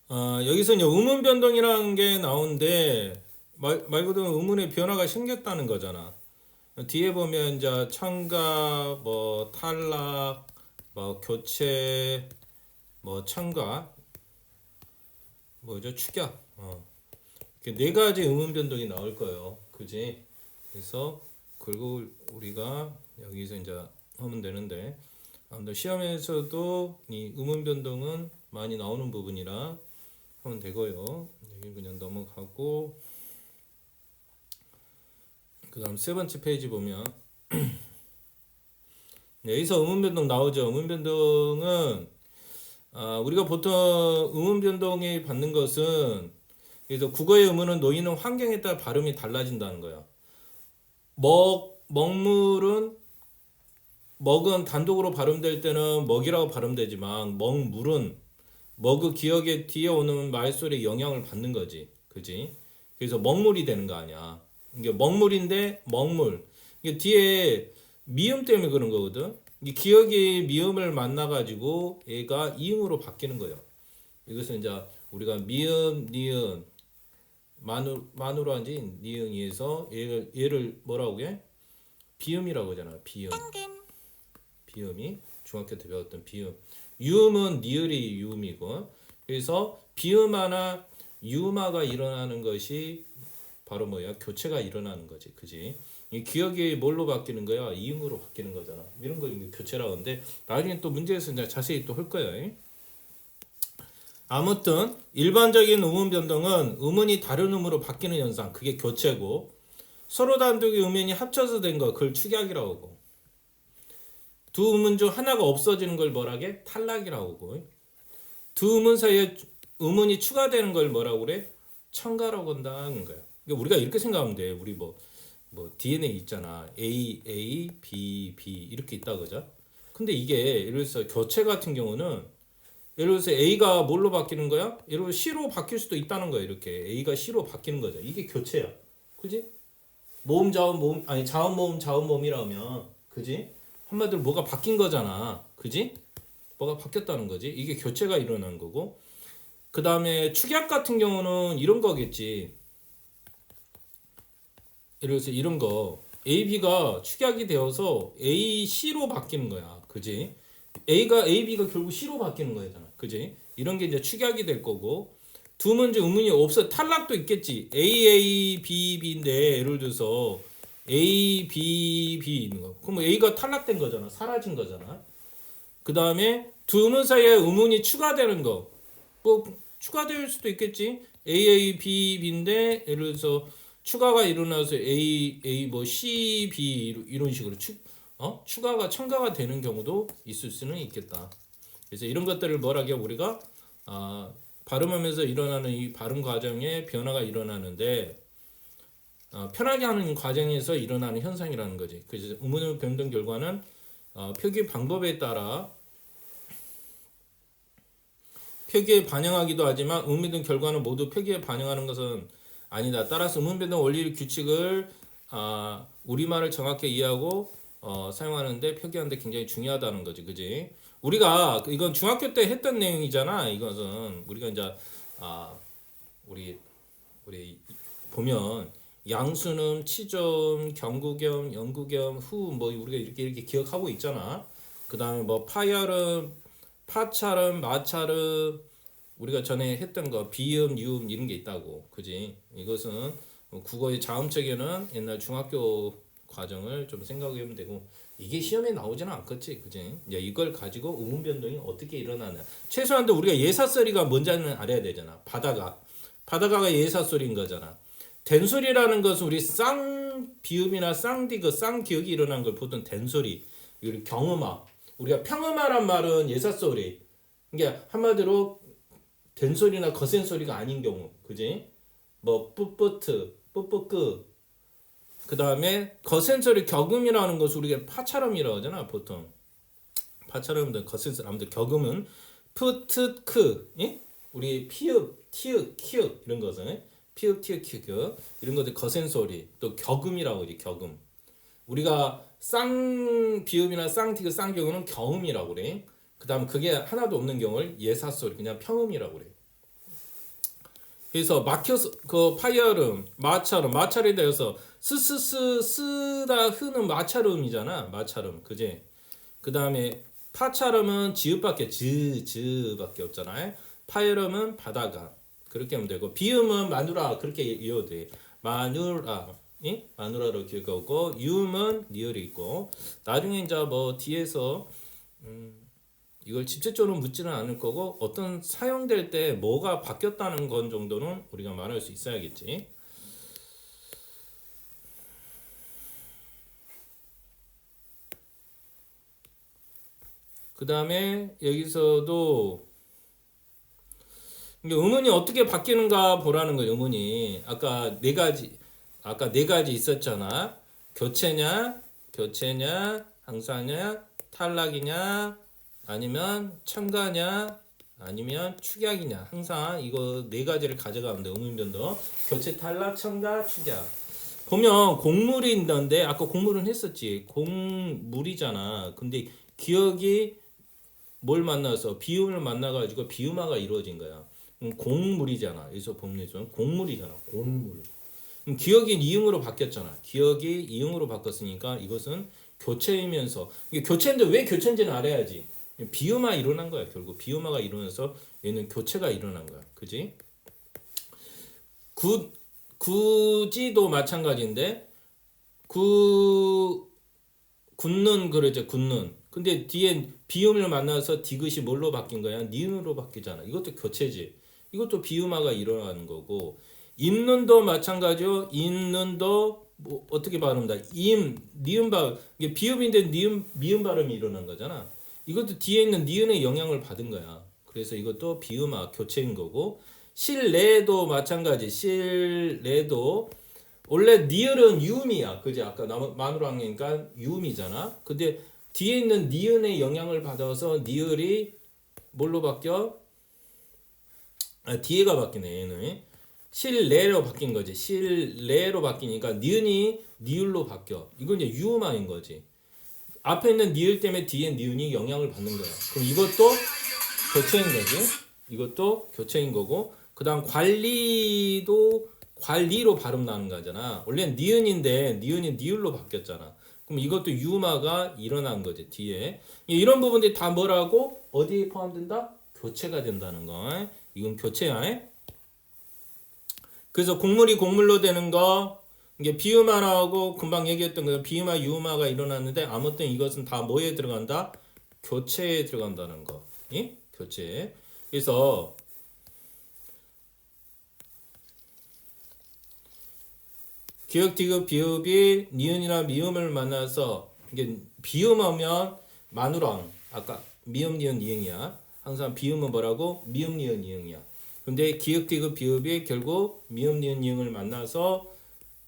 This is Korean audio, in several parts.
여기서 이제 음운 변동이라는 게 나오는데 말 그대로 음운의 변화가 생겼다는 거잖아. 뒤에 보면 이제 첨가, 뭐 탈락, 뭐 교체, 뭐 첨가, 뭐죠 축약, 이렇게 네 가지 음운 변동이 나올 거예요. 그지? 그래서 그리고 우리가 여기서 이제 하면 되는데 아무튼 시험에서도 이 음운 변동은 많이 나오는 부분이라 하면 되고요. 여기 그냥 넘어가고 그다음 세 번째 페이지 보면 여기서 음운 변동 나오죠. 음운 변동은 우리가 보통 음운 변동이 받는 것은 그래서 국어의 음운은 놓이는 환경에 따라 발음이 달라진다는 거야. 먹물은 먹은 단독으로 발음될 때는 먹이라고 발음되지만 먹물은 먹의 기억에 뒤에 오는 말소리에 영향을 받는 거지. 그지? 그래서 먹물이 되는 거 아니야. 이게 먹물인데 먹물. 이게 뒤에 미음 때문에 그런 거거든. 이 기억이 미음을 만나가지고 얘가 이음으로 바뀌는 거예요. 이것은 이제 우리가 미음, 니은, 만으로 한지 니은이에서 얘를 뭐라고 해? 비음이라고 하잖아. 비음. 비음이 중학교 때 배웠던 비음. 유음은 니을이 유음이고 그래서 비음하나 유음화가 일어나는 것이 바로 뭐야? 교체가 일어나는 거지. 그지? 이 기억이 뭘로 바뀌는 거야? 이음으로 바뀌는 거잖아. 이런 거 교체라고 하는데 나중에 또 문제에서 이제 자세히 또 할 거야. 아무튼 일반적인 음운 변동은 음운이 다른 음으로 바뀌는 현상 그게 교체고 서로 단독의 음운이 합쳐서 된 거 그걸 축약이라고 하고 두 음운 중 하나가 없어지는 걸 뭐라게? 탈락이라고 하고 두 음운 사이에 음운이 추가되는 걸 뭐라고 그래? 첨가라고 한다는 거야. 그러니까 우리가 이렇게 생각하면 돼. 우리 뭐 DNA 있잖아. A, B, B 이렇게 있다 그죠? 근데 이게 예를 들어서 교체 같은 경우는 예를 들어서 A가 뭘로 바뀌는 거야? 예를 들어서 C로 바뀔 수도 있다는 거야. 이렇게 A가 C로 바뀌는 거죠. 이게 교체야. 그지? 모음 자음 모음 아니 자음 모음 자음 모음이라면 그지? 한마디로 뭐가 바뀐 거잖아. 그지? 뭐가 바뀌었다는 거지. 이게 교체가 일어난 거고. 그 다음에 축약 같은 경우는 이런 거겠지. 예를 들어서 이런 거 A, B가 축약이 되어서 A, C로 바뀌는 거야. 그지? A, B가 결국 C로 바뀌는 거잖아. 그지? 이런 게 이제 축약이 될 거고 두 문제 의문이 없어 탈락도 있겠지. A, B, B인데 예를 들어서 A, B 있는 거. 그럼 A가 탈락된 거잖아. 사라진 거잖아. 그 다음에 두 의문 사이에 의문이 추가되는 거. 뭐 추가될 수도 있겠지. B인데 예를 들어서 추가가 일어나서 A 뭐 C, B 이런 식으로 추가가 첨가가 되는 경우도 있을 수는 있겠다. 그래서 이런 것들을 뭐라고 우리가 발음하면서 일어나는 이 발음 과정에 변화가 일어나는데 편하게 하는 과정에서 일어나는 현상이라는 거지. 그래서 음운 변동 결과는 표기 방법에 따라 표기에 반영하기도 하지만 음운 변동 결과는 모두 표기에 반영하는 것은 아니다. 따라서 음운 변동 원리 규칙을 우리말을 정확히 이해하고 사용하는데 표기하는데 굉장히 중요하다는 거지, 그지? 우리가 이건 중학교 때 했던 내용이잖아. 이것은 우리가 이제 우리 보면 양수음, 치조음, 경구겸, 연구겸, 후음 뭐 우리가 이렇게 기억하고 있잖아. 그 다음에 뭐 파열음, 파찰음, 마찰음 우리가 전에 했던 거 비음, 유음 이런 게 있다고, 그지? 이것은 국어의 자음책에는 옛날 중학교 과정을 좀 생각하면 되고 이게 시험에 나오지는 않겠지, 그지? 이제 이걸 가지고 음운 변동이 어떻게 일어나냐. 최소한도 우리가 예사소리가 뭔지는 알아야 되잖아. 바다가가 예사소리인 거잖아. 된소리라는 것은 우리 쌍 비음이나 쌍디귿, 쌍기역이 일어난 걸 보통 된소리, 우리 경음화, 우리가 평음화란 말은 예사소리. 이게 한마디로 된소리나 거센소리가 아닌 경우, 그지? 뭐 뿌뿌트, 뿌뿌끄. 그 다음에 거센소리 격음이라는 것을 우리가 파차럼이라고 하잖아, 보통. 파차럼들 거센소리, 아무튼 격음은 푸트크, 예? 우리 피읍, 티읕, 키읔 이런 것은 피읍, 티읕, 키읔 이런 것들 거센소리, 또 격음이라고 하지, 격음. 우리가 쌍 비읍이나 쌍티그 쌍경우는 경음이라고 그래. 그 다음 그게 하나도 없는 경우를 예사소리 그냥 평음이라고 그래. 그래서 막혀서 그 파열음, 마찰이 되어서 쓰다 흐는 마찰음이잖아. 마찰음, 그지? 그 다음에 파찰음은 지읒밖에 즈밖에 없잖아요. 파열음은 바다가 그렇게 하면 되고 비음은 마누라 그렇게 이어도 돼. 마누라, 마누라로 기억하고 유음은 리얼이 있고 나중에 이제 뭐 뒤에서 이걸 직접적으로 묻지는 않을 거고 어떤 사용될 때 뭐가 바뀌었다는 건 정도는 우리가 말할 수 있어야겠지. 그 다음에 여기서도 음운이 어떻게 바뀌는가 보라는 거예요. 음운이 아까 네 가지 있었잖아. 교체냐, 항사냐, 탈락이냐, 아니면 첨가냐, 아니면 축약이냐. 항상 이거 네 가지를 가져가면 돼. 음운변도 교체, 탈락, 첨가, 축약. 보면 곡물이 있는데 아까 곡물은 했었지. 곡물이잖아. 근데 기억이 뭘 만나서 비음을 만나가지고 비음화가 이루어진 거야. 곡물이잖아. 여기서 보면 곡물이잖아. 곡물. 기억이 이응으로 바뀌었잖아. 기억이 이응으로 바뀌었으니까 이것은 교체이면서 이게 교체인데 왜 교체인지는 알아야지. 비음화 일어난 거야. 결국 비음화가 일어나서 얘는 교체가 일어난 거야. 그지? 굳이도 마찬가지인데 굳는 그러죠. 굳는. 근데 뒤에 비음을 만나서 디귿이 뭘로 바뀐 거야? 니은으로 바뀌잖아. 이것도 교체지. 이것도 비음화가 일어나는 거고 임는도 마찬가지요. 임는도 뭐 어떻게 발음다? 니은 발 이게 비음인데 미음 발음이 일어난 거잖아. 이것도 뒤에 있는 니은의 영향을 받은 거야. 그래서 이것도 비음화 교체인 거고 실내도 마찬가지. 실내도 원래 니을은 유음이야. 그지? 아까 마누라니까 유음이잖아. 근데 뒤에 있는 니은의 영향을 받아서 니을이 뭘로 바뀌어? 뒤에가 바뀌네. 얘는 실내로 바뀐 거지. 실내로 바뀌니까 니은이 니을로 바뀌어. 이건 이제 유음화인 거지. 앞에 있는 니을 때문에 뒤에 니은이 영향을 받는 거야. 그럼 이것도 교체인 거지. 이것도 교체인 거고 그다음 관리로 발음 나는 거잖아. 원래 니은인데 니은이 니을로 바뀌었잖아. 그럼 이것도 유음화가 일어난 거지. 뒤에 이런 부분들이 다 뭐라고 어디에 포함된다? 교체가 된다는 거. 이건 교체야. 그래서 곡물이 곡물로 되는 거 이게 비음화라고 금방 얘기했던 거 비음화 유음화가 일어났는데 아무튼 이것은 다 뭐에 들어간다? 교체에 들어간다는 거. 교체. 그래서 기역, 디귿, 비읍이 니은이나 미음을 만나서 이게 비음하면 마누랑 아까 미음, 니은, 이응이야. 항상 비음은 뭐라고? 미음, 니은, 이응이야. 근데 기역, 디귿, 비읍이 결국 미음, 니은, 이응을 만나서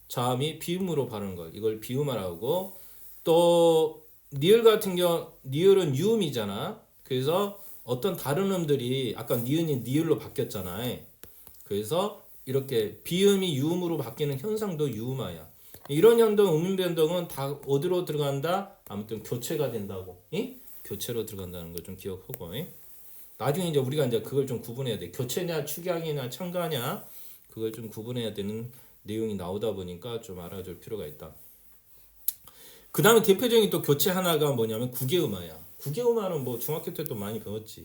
자음이 비음으로 바르는 걸 이걸 비음하라고. 또 니을 같은 경우 니을은 유음이잖아. 그래서 어떤 다른 음들이 아까 니은이 니을로 바뀌었잖아. 그래서 이렇게 비음이 유음으로 바뀌는 현상도 유음화야. 이런 현동, 음인 변동은 다 어디로 들어간다? 아무튼 교체가 된다고. 교체로 들어간다는 거 좀 기억하고. 나중에 이제 우리가 이제 그걸 좀 구분해야 돼. 교체냐, 축약이냐, 첨가냐, 그걸 좀 구분해야 되는 내용이 나오다 보니까 좀 알아줄 필요가 있다. 그 다음에 대표적인 또 교체 하나가 뭐냐면 구개음화야. 구개음화는 뭐 중학교 때 또 많이 배웠지.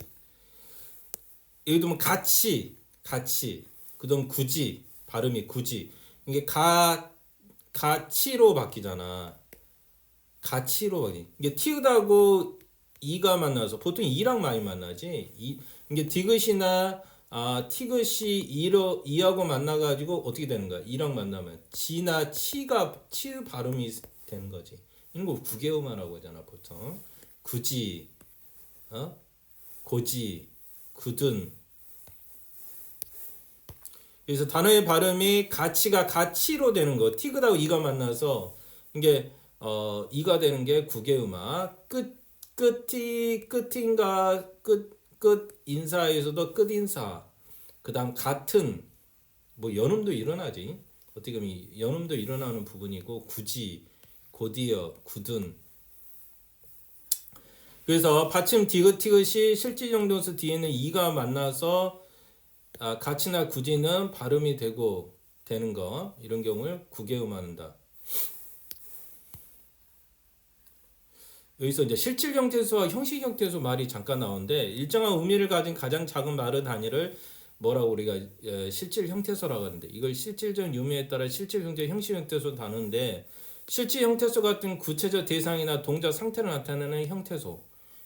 예를 들면 같이. 그다음 굳이 발음이 굳이 이게 가치로 바뀌잖아. 가치로 바뀌. 이게 티읕하고 이가 만나서 보통 이랑 많이 만나지. 이게 디귿이나 티귿이 이하고 만나가지고 어떻게 되는 거야? 이랑 만나면 지나 치 발음이 되는 거지. 이런 거 구개음화라고 하잖아 보통. 굳이, 고지, 굳은. 그래서 단어의 발음이 가치가 가치로 되는 거. 티귿하고 이가 만나서 이게 이가 되는 게 구개음화. 끝인가 끝 인사에서도 끝 인사. 그다음 같은 뭐 연음도 일어나지. 어떻게 보면 연음도 일어나는 부분이고 굳이, 곧이어, 굳은. 그래서 받침 디귿 티귿이 실질정동사 뒤에는 이가 만나서 가치나 구지는 발음이 되고 되는 거 이런 경우를 구개음한다. 여기서 이제 실질 형태수와 형식 형태수 말이 잠깐 나오는데 일정한 의미를 가진 가장 작은 말의 단위를 뭐라고 우리가 실질 형태수라고 하는데 이걸 실질적 유무에 따라 실질 형태, 형식 형태수 다루는데 실질 형태수 같은 구체적 대상이나 동작 상태를 나타내는 형태수.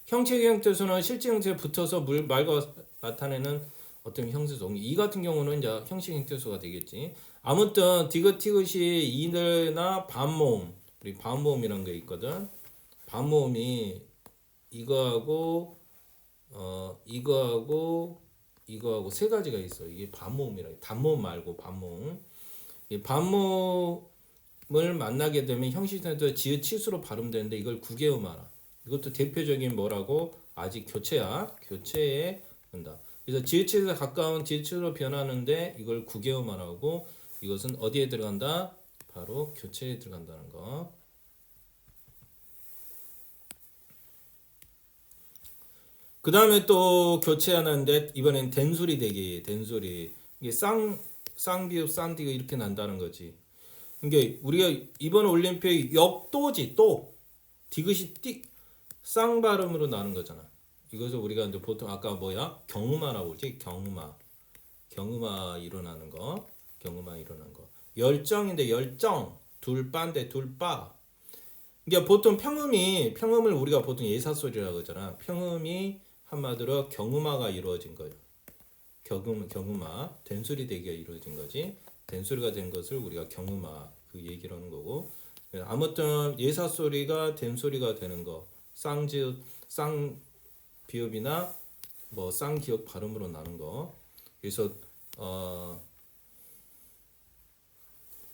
형식 형태수는 실질 형태에 붙어서 말과 나타내는 어떤 형태수. 이 같은 경우는 이제 형식 형태수가 되겠지. 아무튼 디귿 이들나 반모음, 우리 반모음이라는 게 있거든. 반모음이 이거하고 이거하고 세 가지가 있어. 이게 반모음이라. 단모음 말고 반모음. 이 반모음을 만나게 되면 형식상도 지읒 치수로 발음되는데 이걸 구개음하라. 이것도 대표적인 뭐라고 아직 교체야. 교체에 한다. 그래서 지읒치수에 가까운 지읒치수로 변하는데 이걸 구개음하라고. 이것은 어디에 들어간다? 바로 교체에 들어간다는 거. 그 다음에 또 교체하는데 이번엔 된소리 대기, 된소리. 이게 쌍비읍, 쌍디귿 이렇게 난다는 거지. 이게 우리가 이번 올림픽 역도지 또 디귿이 쌍 발음으로 나는 거잖아. 이것을 우리가 이제 보통 아까 뭐야 경음화라고 그러지. 경음화 일어나는 거, 경음화 일어나는 거. 열정인데 열정, 둘빠인데 둘빠. 이게 보통 평음을 우리가 보통 예사소리라고 그러잖아. 평음이 한마디로 경음화가 이루어진 거예요. 경음화, 된소리 대기가 이루어진 거지. 된소리가 된 것을 우리가 경음화 그 얘기를 하는 거고. 아무튼 예사소리가 된소리가 되는 거. 쌍비읍이나 뭐 쌍기역 발음으로 나는 거. 그래서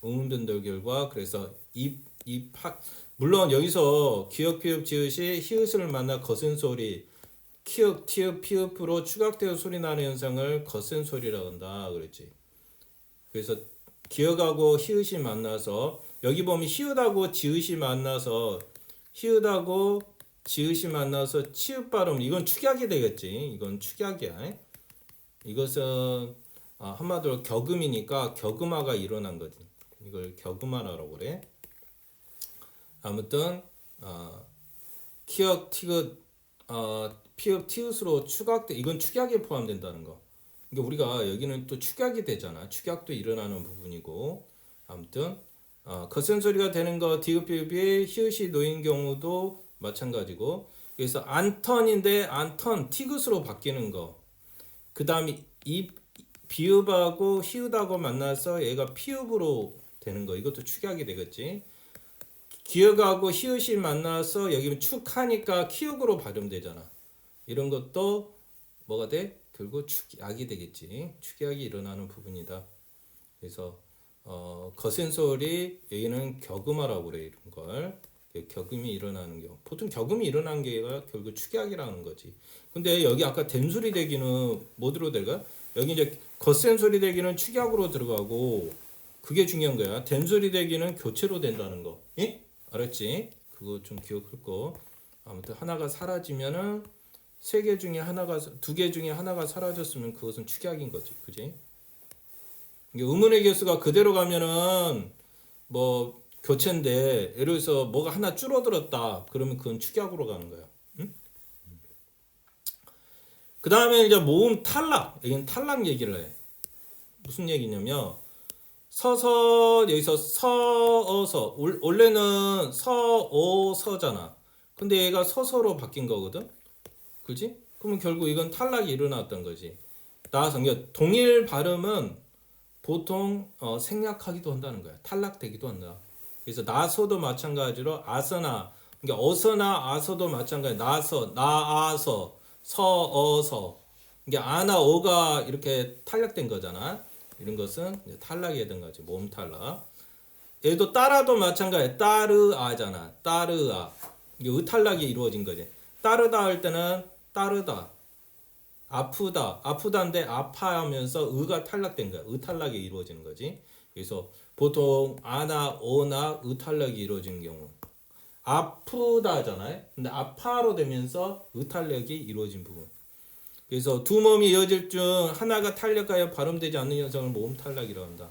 음음변돌결과 그래서 물론 여기서 기역 피읍 지읒이 히읗을 만나 거센 소리 키읔 티읕 피읍으로 추각되어 소리 나는 현상을 거센 소리라고 한다 그랬지. 그래서 기역하고 히읗이 만나서 여기 보면 히읗하고 지읒이 만나서 치읒 발음 이건 축약이 되겠지. 이건 축약이야. 이것은 한마디로 격음이니까 격음화가 일어난 거지. 이걸 격음화라고 그래. 아무튼 키역 티귿 피읍 티읕으로 축약돼 이건 축약에 포함된다는 거. 그러니까 우리가 여기는 또 축약이 되잖아. 축약도 일어나는 부분이고. 아무튼 거센 소리가 되는 거 디귿 피읍이 히읗이 놓인 경우도 마찬가지고. 그래서 안턴인데 안턴 티귿으로 바뀌는 거. 그다음에 이 비읍하고 히읗하고 만나서 얘가 피읍으로 되는 거. 이것도 축약이 되겠지. 기역하고 히읗이 만나서 여기는 축하니까 키읔으로 발음되잖아. 이런 것도 뭐가 돼? 결국 축약이 되겠지. 축약이 일어나는 부분이다. 그래서 거센 소리 여기는 격음화라고 그래. 이런 걸 격음이 일어나는 경우. 보통 격음이 일어난 게 결국 축약이라는 거지. 근데 여기 아까 된소리 대기는 뭐로 들어가? 여기 이제 거센 소리 대기는 축약으로 들어가고 그게 중요한 거야. 된소리 대기는 교체로 된다는 거. 예? 알았지? 그거 좀 기억할 거. 아무튼 하나가 사라지면은 세 개 중에 하나가 두 개 중에 하나가 사라졌으면 그것은 축약인 거지, 그지? 의문의 개수가 그대로 가면은 뭐 교체인데 예를 들어서 뭐가 하나 줄어들었다, 그러면 그건 축약으로 가는 거야. 응? 그 다음에 이제 모음 탈락, 여기는 탈락 얘기를 해. 무슨 얘기냐면 서서 여기서 서어서 원래는 서어서잖아. 근데 얘가 서서로 바뀐 거거든. 그지? 그러면 결국 이건 탈락이 일어났던 거지. 나와서 동일 발음은 보통 생략하기도 한다는 거야. 탈락되기도 한다. 그래서 나서도 마찬가지로 아서나 그러니까 어서나 아서도 마찬가지. 나서 나아서 서어서 그러니까 아나 어가 이렇게 탈락된 거잖아. 이런 것은 탈락이 된 거지. 모음 탈락. 얘도 따라도 마찬가지야. 따르아잖아. 따르아. 이게 의탈락이 이루어진 거지. 따르다 할 때는 따르다. 아프다. 아프다인데 아파하면서 의가 탈락된 거야. 의탈락이 이루어지는 거지. 그래서 보통 아나 어나 의탈락이 이루어지는 경우. 아프다잖아요. 근데 아파로 되면서 의탈락이 이루어진 부분. 그래서 두 몸이 이어질 중 하나가 탄력하여 발음되지 않는 현상을 모음 탈락이라고 한다.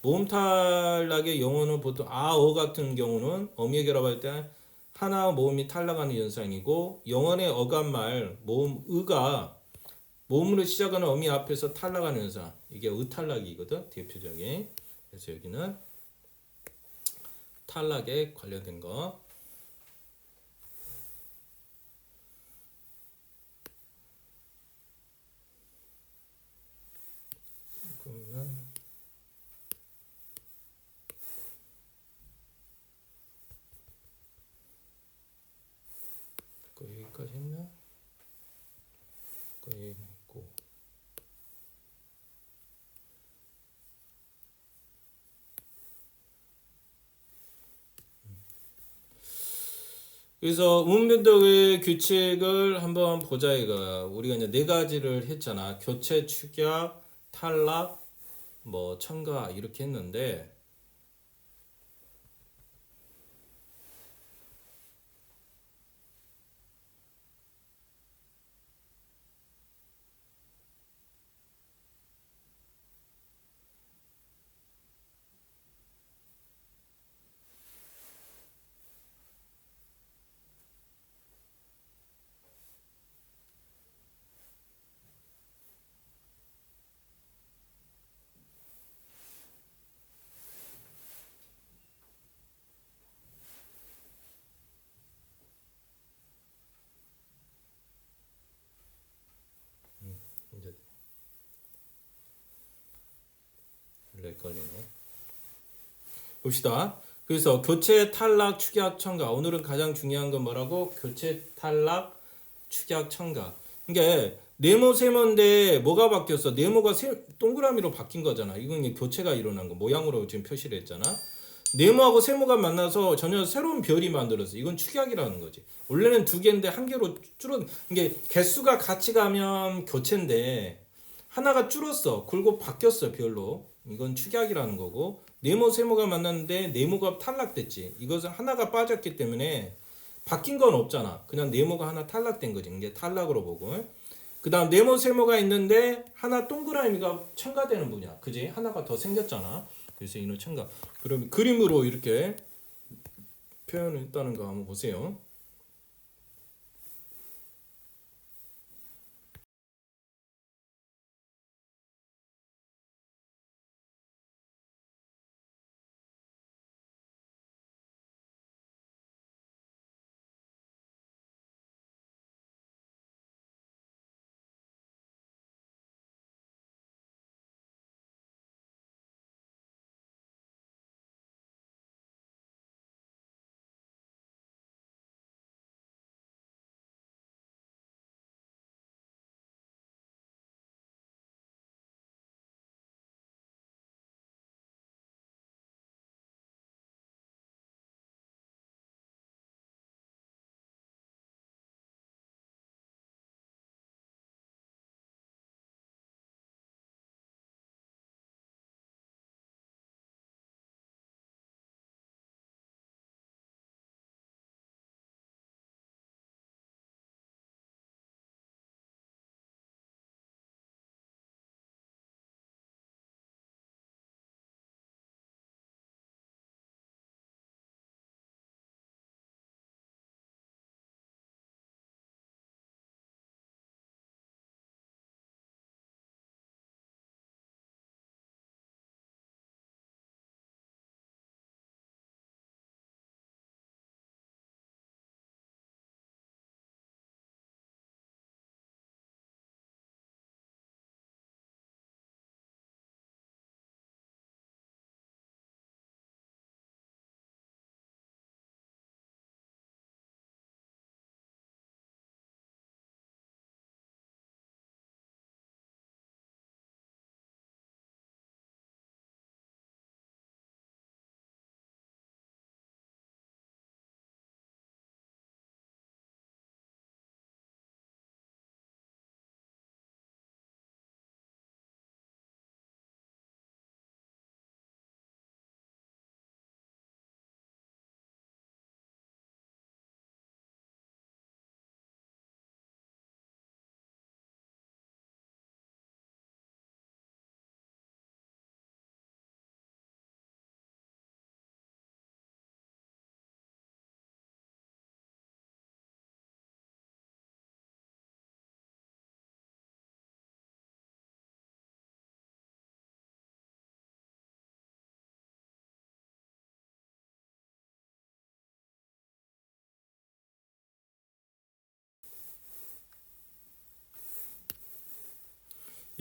모음 탈락의 영어는 보통 아어 같은 경우는 어미의 결합할 때 하나 모음이 탈락하는 현상이고 영어의 어간말 모음 의가 모음으로 시작하는 어미 앞에서 탈락하는 현상 이게 의탈락이거든 대표적인. 그래서 여기는 탈락에 관련된 거. 그러면 여기까지 했나? 여기 있고. 그래서 문변덕의 규칙을 한번 보자 이거야. 우리가 이제 네 가지를 했잖아. 교체, 축약, 탈락, 뭐 첨가 이렇게 했는데 이제 렉 걸리네. 봅시다. 그래서 교체, 탈락, 축약, 첨가. 오늘은 가장 중요한 건 뭐라고? 교체, 탈락, 축약, 첨가. 그러니까 네모 세모인데 뭐가 바뀌었어? 네모가 동그라미로 바뀐 거잖아. 이건 이제 교체가 일어난 거. 모양으로 지금 표시를 했잖아. 네모하고 세모가 만나서 전혀 새로운 별이 만들어서 이건 축약이라는 거지. 원래는 두 개인데 한 개로 줄어. 이게 개수가 같이 가면 교체인데 하나가 줄었어. 그리고 바뀌었어 별로. 이건 축약이라는 거고 네모 세모가 만났는데 네모가 탈락됐지. 이것은 하나가 빠졌기 때문에 바뀐 건 없잖아. 그냥 네모가 하나 탈락된 거지. 이게 탈락으로 보고. 그 다음 네모 세모가 있는데 하나 동그라미가 첨가되는 분이야. 그지? 하나가 더 생겼잖아. 그래서 이는 첨가. 그럼 그림으로 이렇게 표현했다는 거 한번 보세요.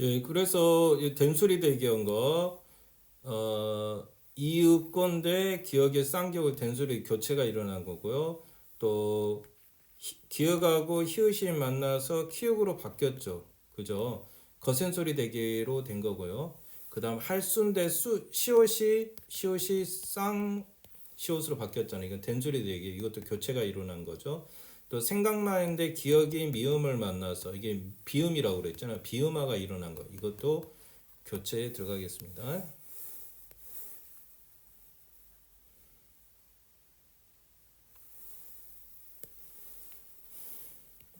예, 그래서 이 된소리 대기한 거, 이윽건대 기억의 쌍기역의 된소리 교체가 일어난 거고요. 또 기억하고 히읗이 만나서 키읔으로 바뀌었죠. 그죠? 거센소리 대기로 된 거고요. 그다음 할순대 시옷이 쌍 시옷으로 바뀌었잖아요. 이건 된소리 대기. 이것도 교체가 일어난 거죠. 또 생각나는데 기억이 미음을 만나서 이게 비음이라고 그랬잖아요. 비음화가 일어난 거. 이것도 교체에 들어가겠습니다.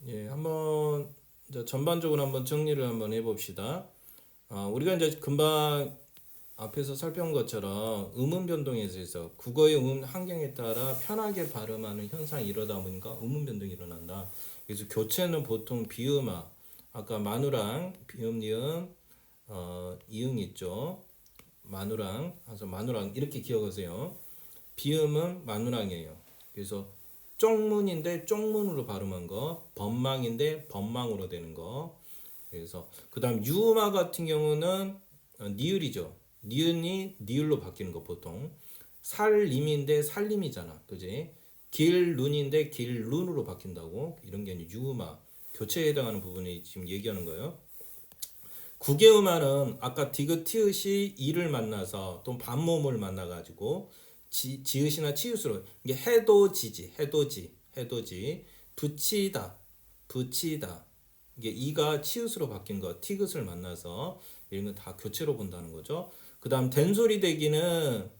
예, 한번 이제 전반적으로 한번 정리를 한번 해봅시다. 우리가 이제 금방 앞에서 살펴본 것처럼 음운 변동에 있어서 국어의 음 환경에 따라 편하게 발음하는 현상이 이러다 보니까 음운 변동이 일어난다. 그래서 교체는 보통 비음화, 아까 마누랑 비음 니은 이응 있죠. 마누랑 그래서 마누랑 이렇게 기억하세요. 비음은 마누랑이에요. 그래서 쪽문인데 쪽문으로 발음한 거, 법망인데 법망으로 되는 거. 그래서 그다음 유음화 같은 경우는 니을이죠. 니은이 니을로 바뀌는 거 보통. 살림인데 살림이잖아. 그지? 길룬인데 길룬으로 바뀐다고. 이런 게 유음화. 교체에 해당하는 부분이 지금 얘기하는 거예요. 국외음화는 아까 디귿 티읕이 이를 만나서 또 반모음을 만나가지고 지읒이나 치읓으로 이게 해도지 붙이다 이게 이가 치읓으로 바뀐 거 티귿을 만나서 이런 건 다 교체로 본다는 거죠. 그다음 된소리 대기는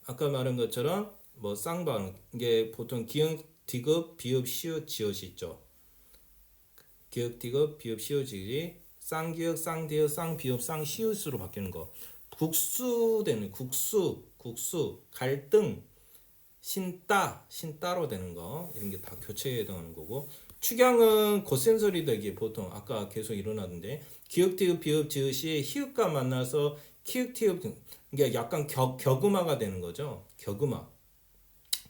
아까 말한 것처럼 뭐 쌍방 이게 보통 기역 디귿 비읍 시읒 지읒이 있죠. 기역 디귿 비읍 시읒이 쌍기역 쌍디귿 쌍비읍 쌍시읒으로 바뀌는 거. 국수 되는 국수 갈등 신따로 되는 거 이런 게 다 교체에 해당하는 거고. 축양은 겉센소리 되기 보통 아까 계속 일어나는데 기역 디귿 비읍 지읒이 히읗과 만나서 키읔 티읕 이게 약간 격음화가 되는 거죠. 격음화.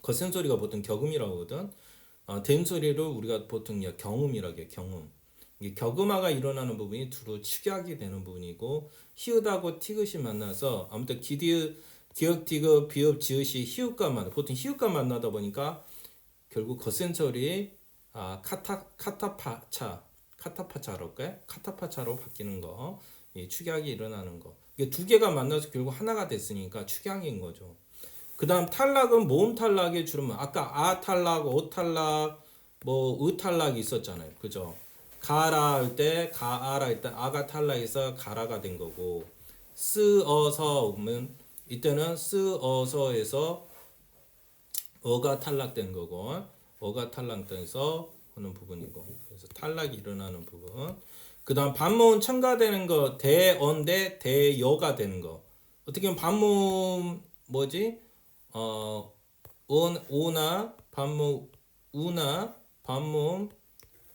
겉센소리가 보통 격음이라고 하거든. 된소리를 우리가 보통 경음이라고 해요. 경음. 이게 격음화가 일어나는 부분이 두루 축약이 되는 부분이고 히읗하고 티귿이 만나서 아무튼 기역 디귿 비읍 지읒이 히읗과 만나 보통 히읗과 만나다 보니까 결국 겉센소리 카타파차로 바뀌는 거. 이 축약이 일어나는 거. 이게 두 개가 만나서 결국 하나가 됐으니까 축약인 거죠. 그다음 탈락은 모음 탈락의 주름. 아까 아 탈락, 오 탈락, 뭐 으 탈락이 있었잖아요. 그죠? 가라 할 때 가아라 할 때 아가 탈락해서 가라가 된 거고 쓰어서 오면 이때는 쓰어서에서 어가 탈락된 거고 어가 탈락돼서 하는 부분이고 그래서 탈락이 일어나는 부분. 그다음 반모음 첨가되는 거 대어인데 대여가 되는 거. 어떻게 보면 반모음 뭐지? 오나 반모음 우나 반모음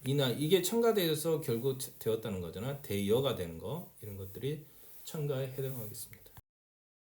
이나 이게 첨가되어서 결국 되었다는 거잖아. 대여가 되는 거 이런 것들이 첨가에 해당하겠습니다.